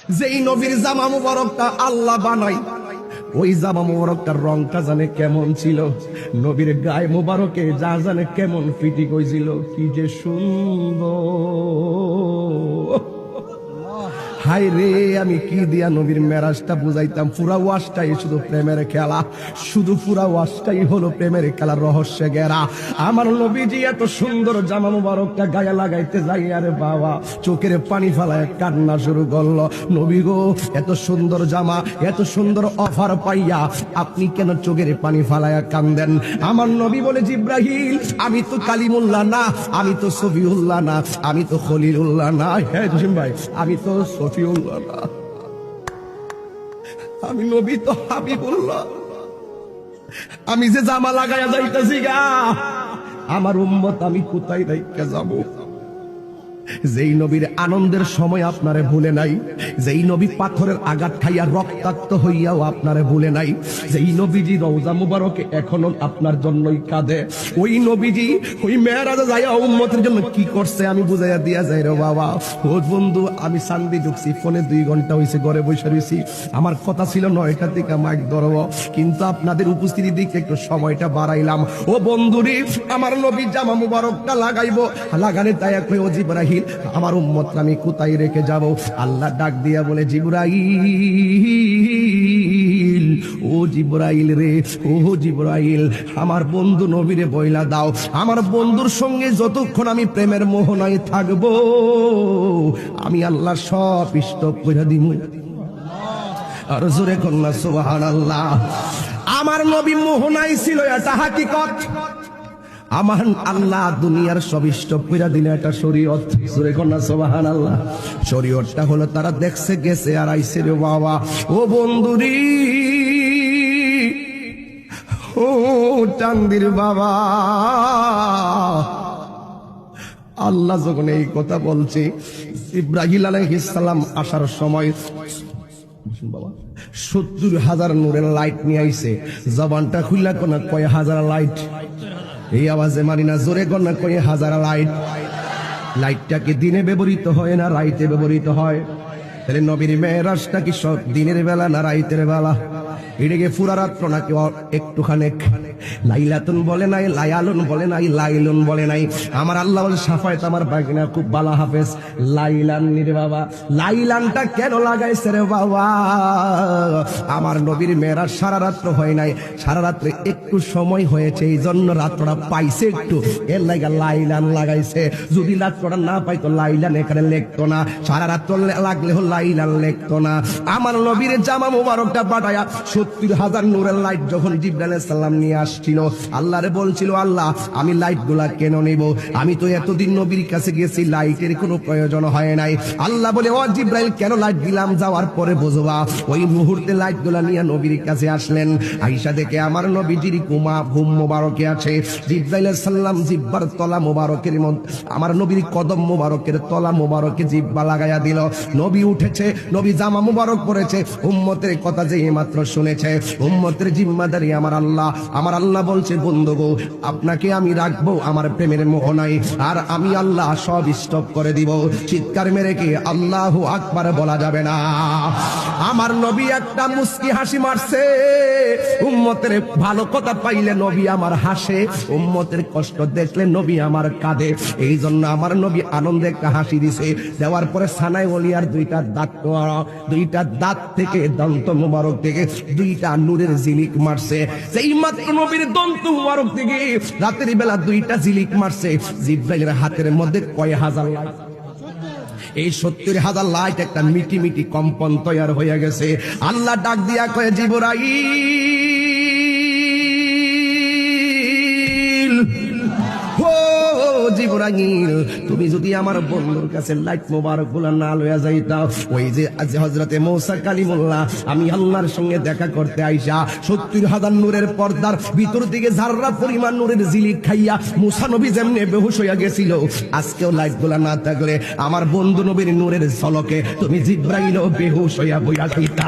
যেই নবীর জামা মুবারকটা আল্লাহ বানাই, ওই জামা মুবারকটার রংটা জানে কেমন ছিল, নবীর গায়ে মুবারকে যা জানে কেমন ফিটিং হয়েছিল, কি যে সুন্দর। হাই রে, আমি কি দিয়া নবীর মেরাজটা বুঝাইতাম। পুরা ওয়াজটাই শুধু প্রেমের খেলা, শুধু পুরা ওয়াজটাই হলো প্রেমের খেলার রহস্যে ঘেরা। আমার নবীজি এত সুন্দর জামা মুবারকটা গায়ে লাগাইতে যাই, আরে বাবা চোখের পানি ফালায় কান্না শুরু করলো। নবী গো, এত সুন্দর জামা, এত সুন্দর অফার পাইয়া আপনি কেন চোখের পানি ফালায়া কান্দেন? আমার নবী বলে, জিব্রাহিল, আমি তো কালিমুল্লাহ না, আমি তো সফিউল্লাহ না, আমি তো খলিলুল্লাহ না। হ্যাঁ জসিম ভাই, আমি তো সফিউল্লাহ না, আমি নবী তো হাবিবুল্লাহ। আমি যে জামা লাগাইয়া যাইতেছি গা, আমার উম্মত আমি কোথায় রাইখা যাব? যেই নবীর আনন্দের সময় আপনারে ভুলে নাই, যেই নবী পাথরের আঘাত খাইয়া রক্তাক্ত হইয়াও আপনারে ভুলে নাই, যেই নবীজি রওজা মুবারকে এখনো আপনার জন্যই কাঁদে, ওই নবীজি ওই মেয়েরাজে যাইয়া উম্মতের জন্য কি করছে আমি বুঝাইয়া দিয়া যাই রে বাবা। ও বন্ধু, আমি সান্দি ঢুকছি, ফোনে 2 ঘন্টা হয়েছে, ঘরে বসে রয়েছি। আমার কথা ছিল 9টা থেকে মাইক ধরব, কিন্তু আপনাদের উপস্থিতির দিকে একটু সময়টা বাড়াইলাম। ও বন্ধুরি, আমার নবী জামা মুবারকটা লাগাইবো, লাগালে তাই কই, ও জিব্রাহিল, আমার উম্মতকে আমি কোথায় রেখে যাব? আল্লাহ ডাক দিয়া বলে, জিব্রাইল, ও জিব্রাইল রে, ও জিব্রাইল, আমার বন্ধু নবীরে বইলা দাও, আমার বন্ধুর সঙ্গে যতক্ষণ আমি প্রেমের মোহনায় থাকবো, আমি আল্লাহ সব স্টপ করে দিব। আর জোরে কন্যা সুবহানাল্লাহ। আমার নবী মোহনায় ছিল, এটা হাকিকত। আমার আল্লাহ দুনিয়ার সব স্টপ কইরা দিলে একটা শরীয়ত। জোরে কন্যা সুবহানাল্লাহ। শরীয়তটা হলো তারা দেখছে, গেছে আর আইছে রে বাবা। ও বন্ধুরি, ও চান্দির বাবা, আল্লাহ যখন এই কথা বলছে, ইব্রাহিম আলাইহিস সালাম আসার সময় বাবা 70,000 নূরের লাইট নিয়ে আইছে। জবানটা খুললা কোনা কয় হাজার লাইট? এই আওয়াজে মানি না, জোরে কোনা কয় হাজার লাইট? লাইটটা কি দিনে ব্যবহৃত হয় না রাইতে ব্যবহৃত হয়? তাহলে নবীর মেরাজটা কি সব দিনের বেলা না রাইতের বেলা? এটাকে পুরা রাত্র নাকি একটুখানে? লাইলাতুন বলে নাই, লায়ালুন বলে নাই, লাইলুন বলে নাই। আমার আল্লাহ বলে, সাফায়েত আমার বাগিনা খুব ভালো হাফেজ, লাইলান রে বাবা। লাইলানটা কেন লাগাইছে রে বাবা? আমার নবীর মেয়েরা সারা রাত্র হয় নাই, সারা রাত্রে একটু সময় হয়েছে, এই জন্য রাত্রটা পাইছে একটু, এর লাগা লাইলান লাগাইছে। যদি রাত্রটা না পাইতো লাইলান এখানে লেখতো না, সারা রাত্র লাগলে লাইলান লেখতো না। আমার নবীর জামা মুবারকটা পাঠায়া 70,000 নূরের লাইট যখন জিবরাইল আলাইহিস সালাম নিয়ে আসছিল, আল্লাহরে বলছিল, আল্লাহ আমি লাইট গুলা কেন নেব? আমি তো এতদিন নবীর কাছে গেছি, লাইটের কোনো প্রয়োজন হয় নাই। আল্লাহ বলে, ও জিবরাইল, কেন লাইট দিলাম? যাওয়ার পরে বুঝবা। ওই মুহূর্তে লাইট গুলা নিয়ে নবীর কাছে আসলেন। আয়েশা দেখে আমার নবীজির ঘুম মোবারকে আছে। জিবরাইল আলাইহিস সালাম জিব্বার তলা মোবারকের মধ্যে আমার নবীর কদম মোবারকের তলা মোবারকে জিব্বা লাগাইয়া দিল। নবী উঠেছে, নবী জামা মোবারক পরেছে। উম্মতের কথা যে মাত্র শুনেছে, উম্মতের জিম্মাদারি আমার আল্লাহ। আমার আল্লাহ বলছে, বন্ধু গো, আপনাকে আমি রাখবো আমার প্রেমের মোহনায়, আর আমি আল্লাহ সব স্টপ করে দিব। চিৎকার মেরে কি আল্লাহু আকবার বলা যাবে না? আমার নবী একটা মুস্কি হাসি মারছে। উম্মতের ভালো কথা পাইলে নবী আমার হাসে, উম্মতের কষ্ট দেখলে নবী আমার কাঁদে। এই জন্য আমার নবী আনন্দে একটা হাসি দিছে। দেওয়ার পরে সানাই ওলিয়ার 2টা দাঁত, 2টা দাঁত থেকে, দন্ত মুবারক থেকে 2টা নূরের ঝিলিক মারছে। সেই মাত্র নবীর দন্ত মুবারক থেকে রাতের বেলা 2টা ঝিলিক মারছে। জিবরাইলের হাতের মধ্যে কয় হাজার লাইট? এই 70,000 লাইট একটা মিটি মিটি কম্পন তৈরি হয়ে গেছে। আল্লাহ ডাক দিয়া কয়, জিবরাইল, ও জিবরাইল, তুমি যদি আমার বন্ধুর কাছে লাইট মোবারক গুলা না লইয়া যাইতাও, ওই যে হযরতে মূসা কালিমুল্লাহ আমি আল্লাহর সঙ্গে দেখা করতে আইসা 70,000 নূরের পর্দার ভিতর থেকে জাররা পরিমাণ নূরের ঝিলিক খাইয়া মূসা নবী যেমনে বেহুশ হইয়া গেছিল, আজকেও লাইট গুলা না থাকলে আমার বন্ধু নবীর নূরের ঝলকে তুমি জিবরাইলও বেহুশ হইয়া বইয়া যাইতা।